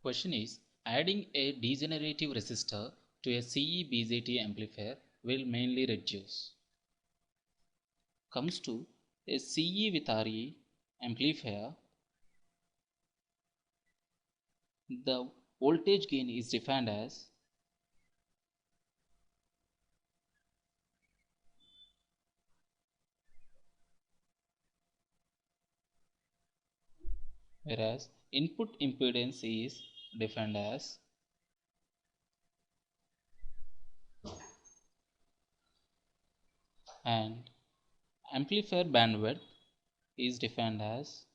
Question is, adding a degenerative resistor to a CE-BJT amplifier will mainly reduce. Comes to a CE with RE amplifier, the voltage gain is defined as whereas input impedance is defined as and amplifier bandwidth is defined as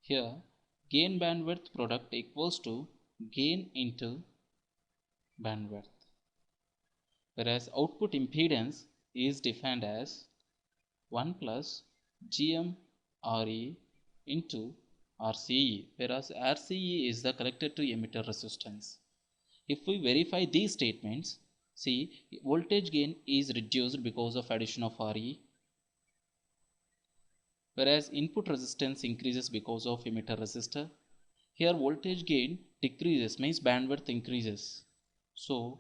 here gain bandwidth product equals to gain into bandwidth, whereas output impedance is defined as 1 plus GM RE into RCE, whereas RCE is the collector to emitter resistance. If we verify these statements, see voltage gain is reduced because of addition of RE, whereas input resistance increases because of emitter resistor. Here voltage gain decreases means bandwidth increases. So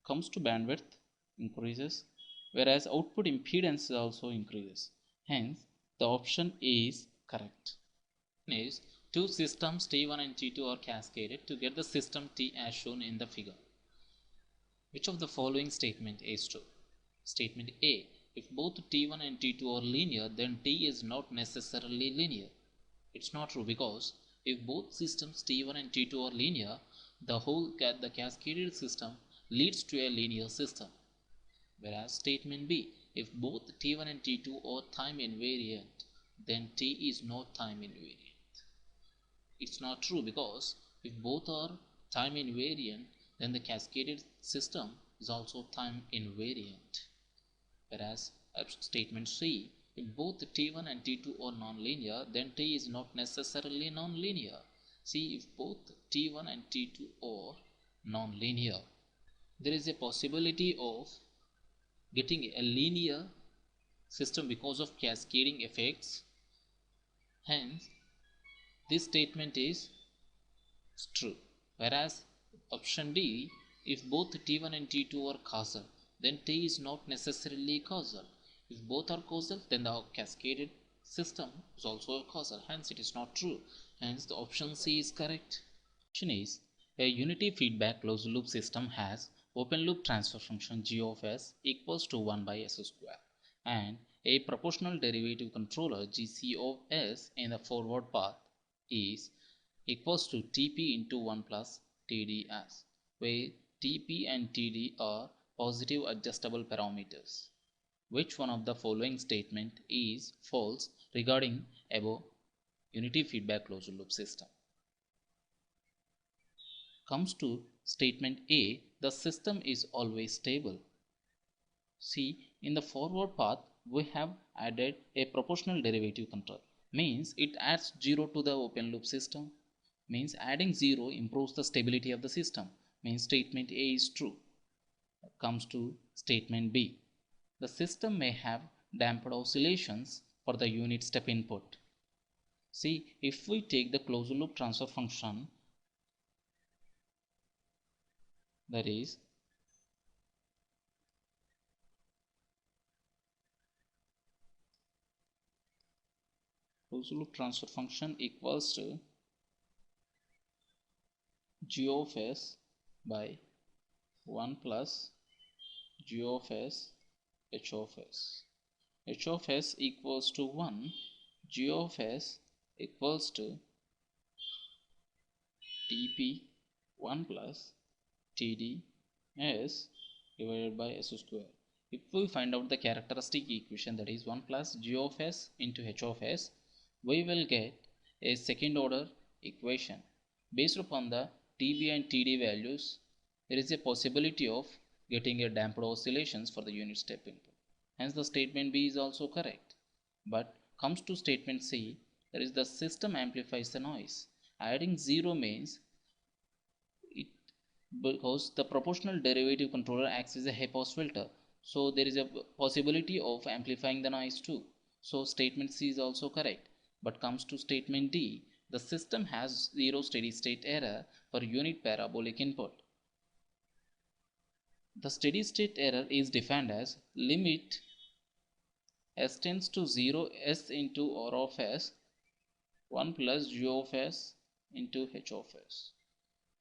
comes to bandwidth increases, whereas output impedance also increases. Hence the option is correct. Is two systems T1 and T2 are cascaded to get the system T as shown in the figure. Which of the following statement is true? Statement A. If both T1 and T2 are linear, then T is not necessarily linear. It's not true because if both systems T1 and T2 are linear, the cascaded system leads to a linear system. Whereas statement B. If both T1 and T2 are time invariant, then T is not time invariant. It's not true because if both are time invariant, then the cascaded system is also time invariant. Whereas statement C, if both T1 and T2 are nonlinear, then T is not necessarily nonlinear. See, if both T1 and T2 are nonlinear, there is a possibility of getting a linear system because of cascading effects. Hence, this statement is true. Whereas option D, if both T1 and T2 are causal, then T is not necessarily causal. If both are causal, then the cascaded system is also causal. Hence, it is not true. Hence, the option C is correct. Question is, a unity feedback closed loop system has open loop transfer function G of S equals to 1 by S square and a proportional derivative controller GC of S in the forward path is equals to TP into 1 plus TDS, where TP and TD are positive adjustable parameters. Which one of the following statement is false regarding above unity feedback closed loop system? Comes to statement A, the system is always stable. See, in the forward path, we have added a proportional derivative control. Means it adds 0 to the open loop system. Means adding 0 improves the stability of the system. Means statement A is true. Comes to statement B. The system may have damped oscillations for the unit step input. See, if we take the closed loop transfer function, that is closed loop transfer function equals to G of S by 1 plus G of S H of S. H of S equals to 1, G of S equals to TP 1 plus TD S divided by S square. If we find out the characteristic equation, that is 1 plus G of S into H of S, we will get a second order equation. Based upon the TB and TD values, there is a possibility of getting a damped oscillations for the unit step input. Hence the statement B is also correct. But comes to statement C, that is the system amplifies the noise. Adding 0 means it, because the proportional derivative controller acts as a high pass filter, so there is a possibility of amplifying the noise too. So statement C is also correct. But comes to statement D, The system has zero steady state error for unit parabolic input. The steady state error is defined as limit s tends to 0 s into r of s 1 plus g of s into h of s.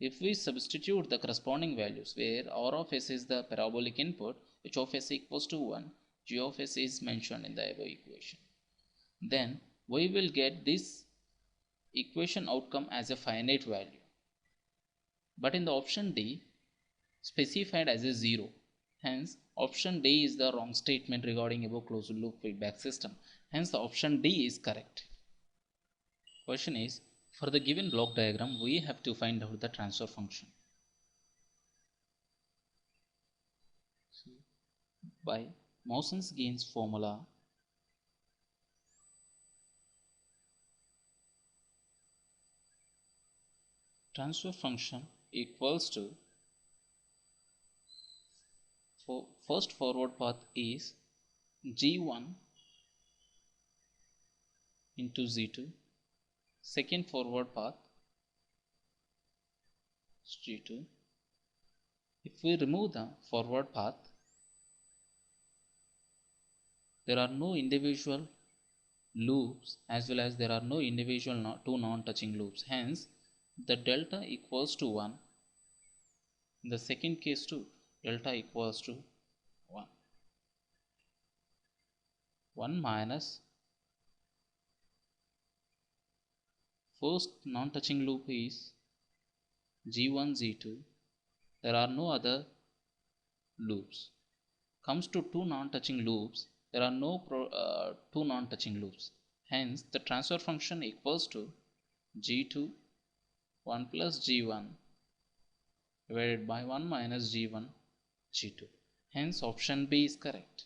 If we substitute the corresponding values where r of s is the parabolic input, h of s equals to 1, g of s is mentioned in the above equation, then we will get this equation outcome as a finite value. But in the option D, specified as a 0. Hence, option D is the wrong statement regarding above closed loop feedback system. Hence, the option D is correct. Question is, for the given block diagram, we have to find out the transfer function. So, by Moson's gains formula, transfer function equals to, for first forward path is g1 into z2, second forward path is g2. If we remove the forward path, there are no individual loops as well as there are no individual two non-touching loops. Hence, the delta equals to 1. In the second case too, delta equals to 1. 1 minus first non-touching loop is g1, z2. There are no other loops. Comes to two non-touching loops, there are no two non-touching loops. Hence, the transfer function equals to g2 1 plus g1 divided by 1 minus g1 g2. Hence, option B is correct.